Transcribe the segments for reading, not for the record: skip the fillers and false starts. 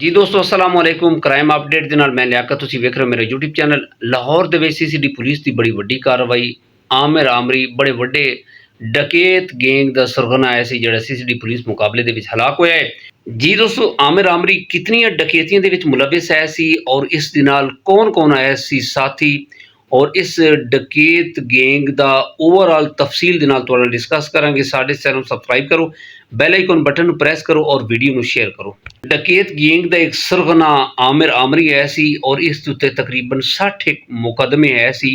ਜੀ ਦੋਸਤੋ अस्सलाम वालेकुम क्राइम अपडेट ਦੇ ਨਾਲ ਮੈਂ ਲਿਆਕਤ ਤੁਸੀਂ ਵੇਖ ਰਹੇ ਹੋ ਮੇਰੇ YouTube ਚੈਨਲ। ਲਾਹੌਰ ਦੇ ਵਿੱਚ ਸੀਸੀਡੀ ਪੁਲਿਸ ਦੀ ਬੜੀ ਵੱਡੀ ਕਾਰਵਾਈ। ਆਮਿਰ ਆਮਰੀ ਬੜੇ ਵੱਡੇ ਡਕੈਤ ਗੈਂਗ ਦਾ ਸਰਗਨਾ ਆਇਆ ਸੀ ਜਿਹੜਾ ਸੀਸੀਡੀ ਪੁਲਿਸ ਮੁਕਾਬਲੇ ਦੇ ਵਿੱਚ ਹਲਾਕ ਹੋਇਆ ਹੈ। ਜੀ ਦੋਸਤੋ ਆਮਿਰ ਆਮਰੀ ਕਿਤਨੀਆਂ ਡਕੈਤੀਆਂ ਦੇ ਵਿੱਚ ਮੁਲਵਿਸ ਹੈ ਸੀ ਔਰ ਇਸ ਦੇ ਨਾਲ ਕੌਣ-ਕੌਣ ਆਇਆ ਸੀ ਸਾਥੀ और इस डकैत गैंग का ओवरऑल तफसील दे नाल तुहाडे नाल डिस्कस करांगे। साडे चैनल सबसक्राइब करो, बैल आइकन बटन प्रेस करो और वीडियो में शेयर करो। डकैत गैंग का एक सरगना आमिर आमरी है सी और इस उत्ते तकरीबन 60 मुकदमे है सी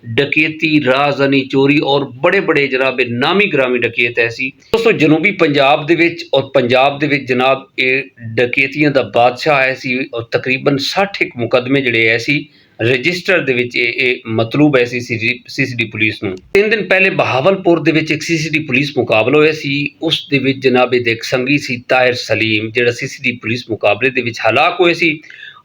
डकैती, राजधानी चोरी और बड़े बड़े जनाब नामी ग्रामी डकैत है सी। दोस्तों जनूबी पंजाब दे विच और पंजाब दे विच जनाब ये डकैतियां दा बादशाह है सी और तकरीबन 60 मुकदमे जिहड़े है सी रजिस्टर दे विच मतलूब है सीसीडी पुलिस नूं। 3 दिन पहले बहावलपुर दे विच एक सीसीडी पुलिस मुकाबला होया सी। उस दे विच जनाब एक संगी सी ताहिर सलीम जिहड़ा सीसीडी पुलिस मुकाबले दे विच हलाक होया सी।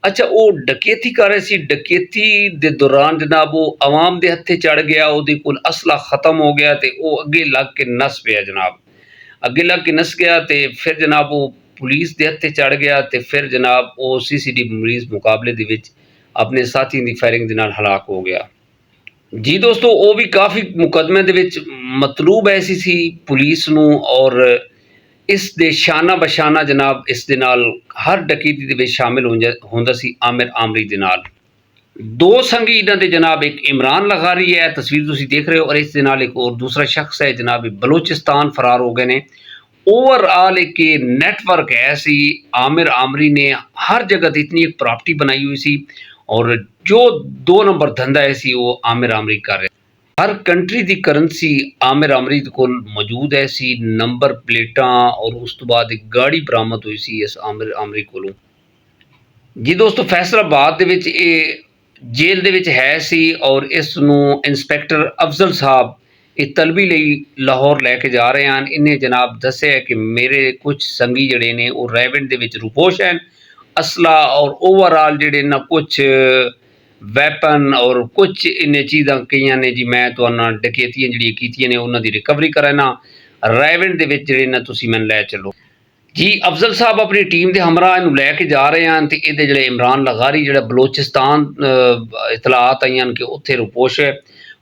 अच्छा वो डकैती कर रहा सी, डकैती दे दौरान जनाब वो आवाम दे हत्थे चढ़ गया, उहदे कोल असला खत्म हो गया ते वो अगे लग के नस पिया जनाब, अगे लग के नस गया ते फिर जनाब वो पुलिस दे हत्थे चढ़ गया ते फिर जनाब वो सीसीडी पुलिस मुकाबले दे विच अपने साथियों की फायरिंग के नाल हलाक हो गया। जी दोस्तों वो भी काफ़ी मुकदमे दे विच मतलूब ऐसी सी पुलिस नूं और इस दे शाना बशाना जनाब इस दे नाल हर डकैती दे विच शामिल होंदा सी आमिर आमरी दे नाल। 2 संगी इन्हां दे जनाब एक इमरान लगारी है, तस्वीर तुसीं देख रहे हो, और इस दे नाल एक और दूसरा शख्स है जनाब बलोचिस्तान फरार हो गए ने। ओवरऑल एक नेटवर्क है सी। आमिर आमरी ने हर जगह इतनी एक प्रॉपर्टी बनाई हुई सी और जो 2 नंबर धंधा है सी वो आमिर आमरी कर रहे। हर कंट्री की करंसी आमिर आमरी कोल मौजूद है सी, नंबर प्लेटा और उस तो बाद एक गाड़ी बरामद हुई सी इस आमिर आमरी कोलों। जी दोस्तों फैसलाबाद दे विच ये जेल दे विच है सी और इस नूं इंस्पैक्टर अफजल साहब ये तलबी लई लाहौर लैके जा रहे हैं। इन्हें जनाब दस्सिया कि मेरे कुछ संगी जड़े ने वो रेवेंट दे विच रुपोश हैं, असला और ओवरऑल जड़े ना कुछ वैपन और कुछ इन्हें चीज़ां कई ने जी मैं तो डकैतियां जड़ियां कीतियां ने उन्हां दी रिकवरी कराना रेवेंट दे विच जड़े ना तुसीं मैनूं लै चलो। जी अफजल साहब अपनी टीम के हमराह इनू लैके जा रहे हैं तो ये जड़े इमरान लगारी जो बलोचिस्तान इतलात आई कि उत्थे रुपोश है।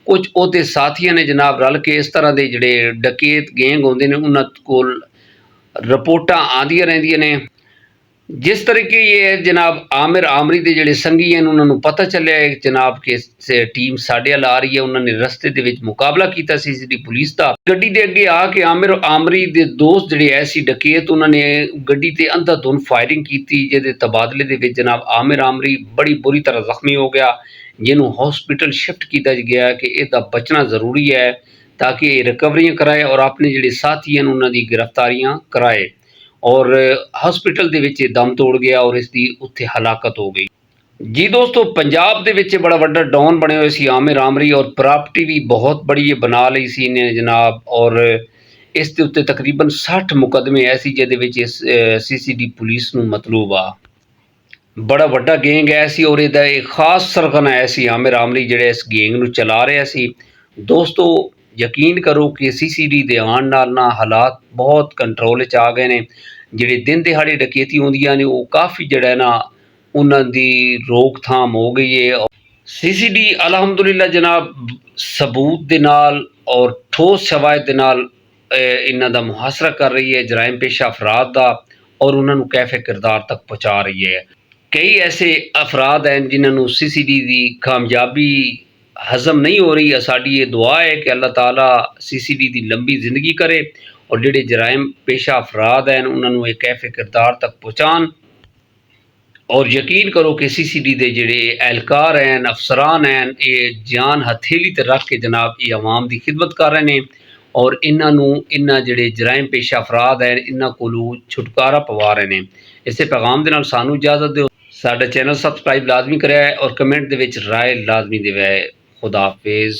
कुछ ਉਹਦੇ ਸਾਥੀਆਂ ने जनाब रल के इस तरह के जोड़े डकैत गैंग होंगे ने उन्होंने को रिपोर्टा आदियां रहिंदियां ने। जिस तरीके ये जनाब आमिर आमरी के जोड़े संगी हैं उन्होंने पता चलिया है जनाब कि टीम साढ़े आ रही है। उन्होंने रस्ते के मुकाबला किया सीसीडी पुलिस का। गड्डी के अगे आके आमिर आमरी के दोस्त जोड़े ऐसी डकैत उन्होंने गड्डी ते अंधाधुंध फायरिंग की जिहदे तबादले के जनाब आमिर आमरी बड़ी बुरी तरह जख्मी हो गया, जिन्होंने हॉस्पिटल शिफ्ट किया गया कि इसका बचना जरूरी है ताकि रिकवरियां कराए और अपने जोड़े साथी हैं उन्होंने गिरफ्तारियां कराए। और हॉस्पिटल दे विच दम तोड़ गया और इसकी उत्थे हलाकत हो गई। जी दोस्तों पंजाब दे विच बड़ा वड्डा डॉन बने हुए सी आमिर आमरी और प्रॉपर्टी भी बहुत बड़ी बना ली सी ने जनाब और इस दे उत्ते तकरीबन 60 मुकदमे ऐसी जिहदे विच इस सीसीडी पुलिस नूं मतलूब आ। बड़ा वड्डा गैंग है सी और इहदा एक खास सरगना है सी आमिर आमरी जिहड़े इस गैंग नूं चला रहा सी। दोस्तों यकीन करो कि सीसीडी दे आउण नाल ना हालात बहुत कंट्रोल च आ गए ने। जिहड़े दिन दिहाड़ी डकैती होंदियां ने वो काफ़ी जिहड़ा ना उन्हां दी रोकथाम हो गई है। सीसीडी अलहमदुलिल्लाह जनाब सबूत दे नाल और ठोस शवायद दे नाल इन्हां दा मुहासरा कर रही है जराइम पेशा अफराद दा और उन्होंने कैफे किरदार तक पहुँचा रही है। कई ऐसे अफराद हैं जिन्होंने सीसीडी की कामयाबी हजम नहीं हो रही है। साड़ी ये दुआ है कि अल्लाह ताला सीसीडी की लंबी जिंदगी करे और जोड़े जराइम पेशा अफराद हैं उन्होंने एक कैफे किरदार तक पहुँचान। और यकीन करो कि सीसीडी के जोड़े एहलकार हैं अफसरान हैं ये जान हथेली ते रख के जनाब ये आवाम की खिदमत कर रहे हैं और इन्हों जोड़े जराइम पेशा अफराद हैं इन्हों को छुटकारा पवा रहे हैं। इसे पैगाम के नाल सानू इजाजत दो। साडा चैनल सबसक्राइब लाजमी कराए और कमेंट दे विच राय लाजमी देवे। खुदा हाफिज़।